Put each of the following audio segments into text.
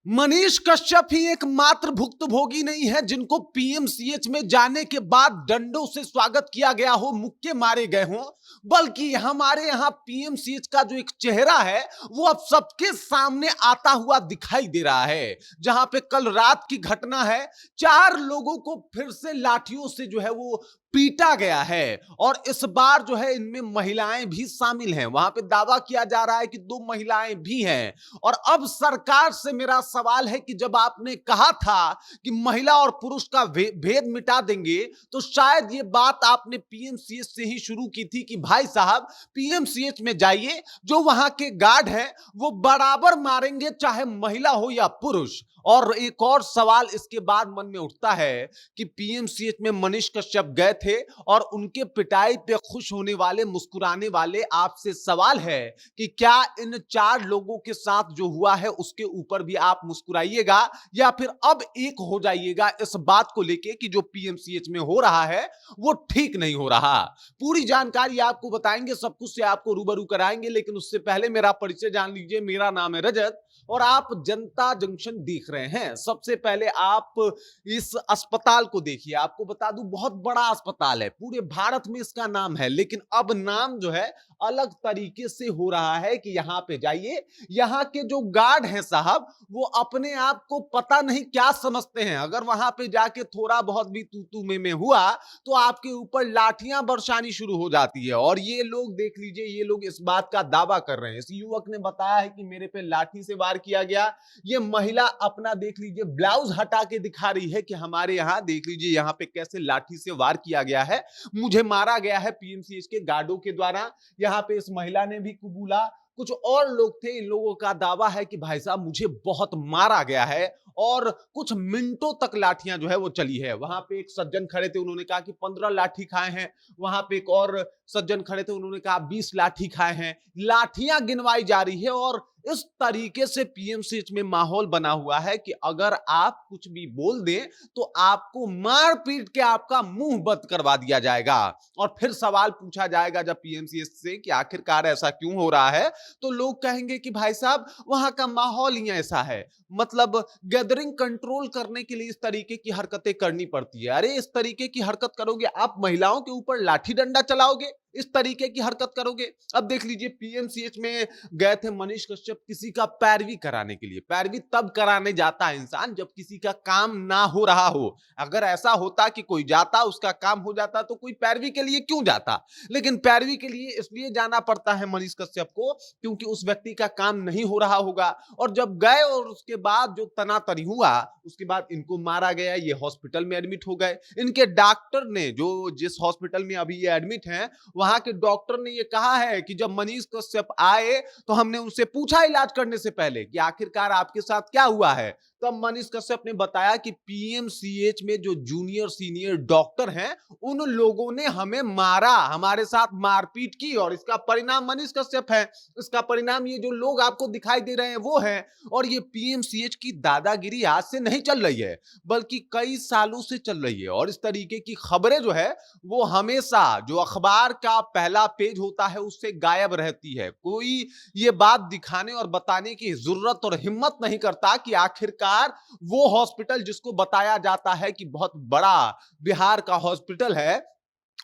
मनीष कश्यप ही एकमात्र भुक्तभोगी नहीं है जिनको पीएमसीएच में जाने के बाद डंडों से स्वागत किया गया हो, मुक्के मारे गए हों, बल्कि हमारे यहां पीएमसीएच का जो एक चेहरा है वो अब सबके सामने आता हुआ दिखाई दे रहा है। जहां पे कल रात की घटना है, 4 लोगों को फिर से लाठियों से जो है वो पीटा गया है और इस बार जो है इनमें महिलाएं भी शामिल हैं। वहां पे दावा किया जा रहा है कि 2 महिलाएं भी हैं। और अब सरकार से मेरा सवाल है कि जब आपने कहा था कि महिला और पुरुष का भेद मिटा देंगे, तो शायद ये बात आपने पीएमसीएच से ही शुरू की थी कि भाई साहब पीएमसीएच में जाइए, जो वहां के गार्ड हैं वो बराबर मारेंगे चाहे महिला हो या पुरुष। और एक और सवाल इसके बाद मन में उठता है कि पीएमसीएच में मनीष कश्यप गए थे और उनके पिटाई पे खुश होने वाले, मुस्कुराने वाले आपसे सवाल है कि क्या इन 4 लोगों के साथ जो हुआ है उसके ऊपर भी आप मुस्कुराइएगा या फिर अब एक हो जाइएगा इस बात को लेके कि जो पीएमसीएच में हो रहा है वो ठीक नहीं हो रहा। पूरी जानकारी आपको बताएंगे, सब कुछ से आपको रूबरू कराएंगे, लेकिन उससे पहले मेरा परिचय जान लीजिए। मेरा नाम है रजत और आप जनता जंक्शन देख रहे हैं। सबसे पहले आप इस अस्पताल को देखिए। आपको बता दूं, बहुत बड़ा अस्पताल है, पूरे भारत में इसका नाम है, लेकिन अब नाम जो है अलग तरीके से हो रहा है कि यहां पे जाइए, यहां के जो गार्ड हैं साहब वो अपने आप को पता नहीं क्या समझते हैं। अगर वहां पे जाके थोड़ा बहुत भी तू तू में हुआ तो आपके ऊपर लाठियां बरसानी शुरू हो जाती है। और ये लोग देख लीजिए, ये लोग इस बात का दावा कर रहे हैं। इस युवक ने बताया है कि मेरे पे लाठी से वार किया गया। ये महिला अपना देख लीजिए ब्लाउज हटा के दिखा रही है कि हमारे यहां देख लीजिए यहां पे कैसे लाठी से वार किया गया है, मुझे मारा गया है पीएमसीएच के गार्डों के द्वारा। यहां पे इस महिला ने भी कबूला। कुछ और लोग थे, इन लोगों का दावा है कि भाई साहब मुझे बहुत मारा गया है और कुछ मिनटों तक लाठियां जो है वो चली है। वहां पे एक सज्जन खड़े थे, उन्होंने कहा कि 15 लाठी खाए हैं। वहां पे एक और सज्जन खड़े थे, उन्होंने कहा 20 लाठी खाए हैं। लाठियां गिनवाई जा रही है और इस तरीके से पीएमसीएच में माहौल बना हुआ है कि अगर आप कुछ भी बोल दें तो आपको मार पीट के आपका मुंह बंद करवा दिया जाएगा। और फिर सवाल पूछा जाएगा जब पीएमसीएच से कि आखिरकार ऐसा क्यों हो रहा है, तो लोग कहेंगे कि भाई साहब वहां का माहौल ही ऐसा है। मतलब गैदरिंग कंट्रोल करने के लिए इस तरीके की हरकतें करनी पड़ती है। अरे इस तरीके की हरकत करोगे, आप महिलाओं के ऊपर लाठी डंडा चलाओगे, इस तरीके की हरकत करोगे। अब देख लीजिए पीएमसीएच में गए थे मनीष कश्यप किसी का पैरवी कराने के लिए। पैरवी तब कराने जाता है इंसान जब किसी का काम ना हो रहा हो। अगर ऐसा होता कि कोई जाता उसका काम हो जाता तो कोई पैरवी के लिए क्यों जाता। लेकिन पैरवी के लिए इसलिए जाना पड़ता है मनीष कश्यप को क्योंकि उस व्यक्ति का काम नहीं हो रहा होगा। और जब गए और उसके बाद जो तनातनी हुआ, उसके बाद इनको मारा गया, ये हॉस्पिटल में एडमिट हो गए। इनके डॉक्टर ने, जो जिस हॉस्पिटल में अभी ये एडमिट हैं, वहां के डॉक्टर ने ये कहा है कि जब मनीष कश्यप आए तो हमने उनसे पूछा इलाज करने से पहले कि आखिरकार आपके साथ क्या हुआ है। तब मनीष कश्यप ने बताया कि पीएमसीएच में जो जूनियर सीनियर डॉक्टर हैं उन लोगों ने हमें मारा, हमारे साथ मारपीट की और इसका परिणाम मनीष कश्यप है। इसका परिणाम ये जो लोग आपको दिखाई दे रहे हैं वो है। और ये पीएमसीएच की दादागिरी आज से नहीं चल रही है, बल्कि कई सालों से चल रही है। और इस तरीके की खबरें जो है वो हमेशा जो अखबार का पहला पेज होता है उससे गायब रहती है। कोई ये बात दिखाने और बताने की जरूरत और हिम्मत नहीं करता कि आखिरकार वो हॉस्पिटल जिसको बताया जाता है कि बहुत बड़ा बिहार का हॉस्पिटल है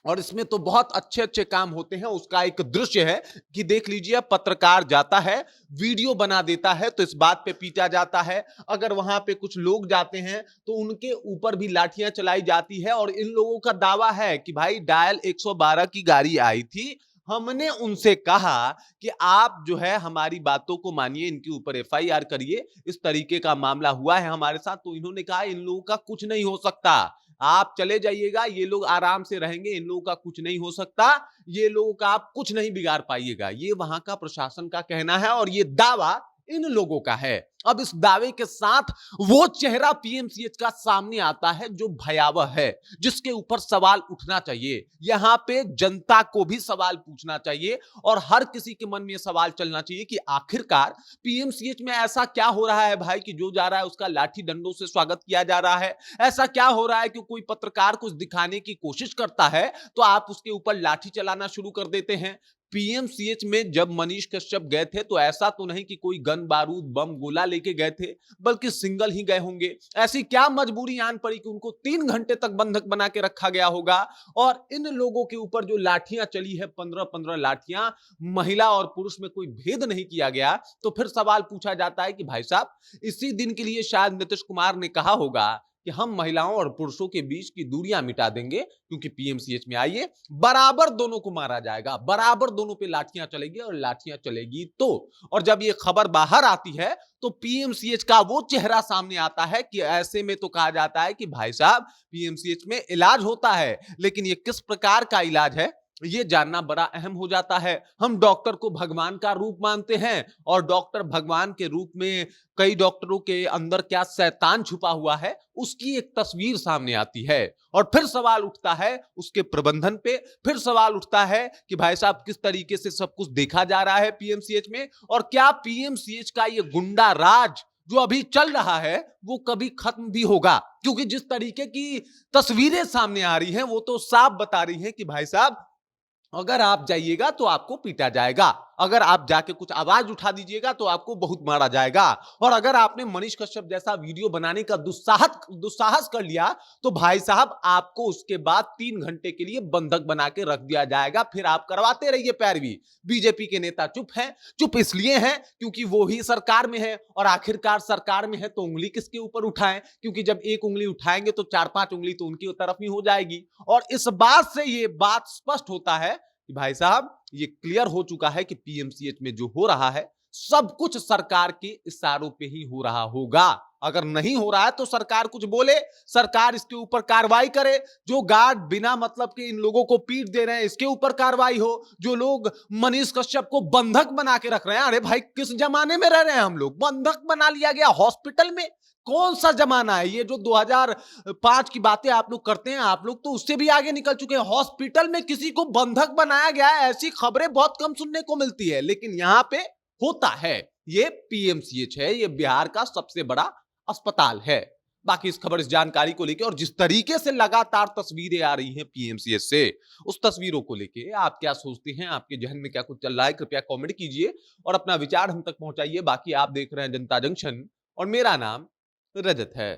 और इसमें तो बहुत अच्छे अच्छे काम होते हैं, उसका एक दृश्य है कि देख लीजिए पत्रकार जाता है, वीडियो बना देता है तो इस बात पे पीटा जाता है। अगर वहां पे कुछ लोग जाते हैं तो उनके ऊपर भी लाठियां चलाई जाती है। और इन लोगों का दावा है कि भाई डायल 112 की गाड़ी आई थी, हमने उनसे कहा कि आप जो है हमारी बातों को मानिए, इनके ऊपर एफआईआर करिए, इस तरीके का मामला हुआ है हमारे साथ। तो इन्होंने कहा इन लोगों का कुछ नहीं हो सकता, आप चले जाइएगा, ये लोग आराम से रहेंगे, इन लोगों का कुछ नहीं हो सकता, ये लोगों का आप कुछ नहीं बिगाड़ पाइएगा। ये वहां का प्रशासन का कहना है और ये दावा इन लोगों का है। अब इस दावे के साथ वो चेहरा पीएमसीएच का सामने आता है जो भयावह है, जिसके ऊपर सवाल उठना चाहिए। यहां पे जनता को भी सवाल पूछना चाहिए और हर किसी के मन में सवाल चलना चाहिए कि आखिरकार पीएमसीएच में ऐसा क्या हो रहा है भाई कि जो जा रहा है उसका लाठी डंडों से स्वागत किया जा रहा है। ऐसा क्या हो रहा है कि कोई पत्रकार कुछ दिखाने की कोशिश करता है तो आप उसके ऊपर लाठी चलाना शुरू कर देते हैं। पीएमसीएच में जब मनीष कश्यप गए थे तो ऐसा तो नहीं कि कोई गन बारूद बम गोला लेके गए थे, बल्कि सिंगल ही गए होंगे। ऐसी क्या मजबूरी आन पड़ी कि उनको 3 घंटे तक बंधक बना के रखा गया होगा। और इन लोगों के ऊपर जो लाठियां चली है, 15-15 लाठियां, महिला और पुरुष में कोई भेद नहीं किया गया। तो फिर सवाल पूछा जाता है कि भाई साहब, इसी दिन के लिए शायद नीतीश कुमार ने कहा होगा कि हम महिलाओं और पुरुषों के बीच की दूरियां मिटा देंगे, क्योंकि पीएमसीएच में आइए बराबर दोनों को मारा जाएगा, बराबर दोनों पे लाठियां चलेगी और लाठियां चलेगी तो। और जब ये खबर बाहर आती है तो पीएमसीएच का वो चेहरा सामने आता है कि ऐसे में तो कहा जाता है कि भाई साहब, पीएमसीएच में इलाज होता है, लेकिन ये किस प्रकार का इलाज है ये जानना बड़ा अहम हो जाता है। हम डॉक्टर को भगवान का रूप मानते हैं और डॉक्टर भगवान के रूप में कई डॉक्टरों के अंदर क्या शैतान छुपा हुआ है उसकी एक तस्वीर सामने आती है। और फिर सवाल उठता है उसके प्रबंधन पे, फिर सवाल उठता है कि भाई साहब किस तरीके से सब कुछ देखा जा रहा है पीएमसीएच में, और क्या पीएमसीएच का ये गुंडा राज जो अभी चल रहा है वो कभी खत्म भी होगा। क्योंकि जिस तरीके की तस्वीरें सामने आ रही हैं वो तो साफ बता रही हैं कि भाई साहब, अगर आप जाइएगा तो आपको पीटा जाएगा, अगर आप जाके कुछ आवाज उठा दीजिएगा तो आपको बहुत मारा जाएगा, और अगर आपने मनीष कश्यप जैसा वीडियो बनाने का दुस्साहस कर लिया तो भाई साहब आपको उसके बाद 3 घंटे के लिए बंधक बना के रख दिया जाएगा। फिर आप करवाते रहिए पैरवी। बीजेपी के नेता चुप हैं, चुप इसलिए हैं क्योंकि वो ही सरकार में है, और आखिरकार सरकार में है तो उंगली किसके ऊपर उठाएं, क्योंकि जब एक उंगली उठाएंगे तो 4-5 उंगली तो उनकी तरफ ही हो जाएगी। और इस बात से ये बात स्पष्ट होता है कि भाई साहब, ये क्लियर हो चुका है कि पीएमसीएच में जो हो रहा है सब कुछ सरकार के इशारों पे ही हो रहा होगा। अगर नहीं हो रहा है तो सरकार कुछ बोले, सरकार इसके ऊपर कार्रवाई करे। जो गार्ड बिना मतलब के इन लोगों को पीट दे रहे हैं इसके ऊपर कार्रवाई हो। जो लोग मनीष कश्यप को बंधक बना के रख रहे हैं, अरे भाई किस जमाने में रह रहे हैं हम लोग, बंधक बना लिया गया हॉस्पिटल में। कौन सा जमाना है ये जो 2005 की बातें आप लोग करते हैं, आप लोग तो उससे भी आगे निकल चुके हैं। हॉस्पिटल में किसी को बंधक बनाया गया है, ऐसी खबरें बहुत कम सुनने को मिलती है, लेकिन यहां पे होता है। ये पीएमसीएच है, ये बिहार का सबसे बड़ा अस्पताल है। बाकी इस खबर, इस जानकारी को लेके और जिस तरीके से लगातार तस्वीरें आ रही हैं पीएमसीएच से, उस तस्वीरों को लेके आप क्या सोचते हैं, आपके जहन में क्या कुछ चल रहा है, कृपया कमेंट कीजिए और अपना विचार हम तक पहुंचाइए। बाकी आप देख रहे हैं जनता जंक्शन और मेरा नाम रजत है।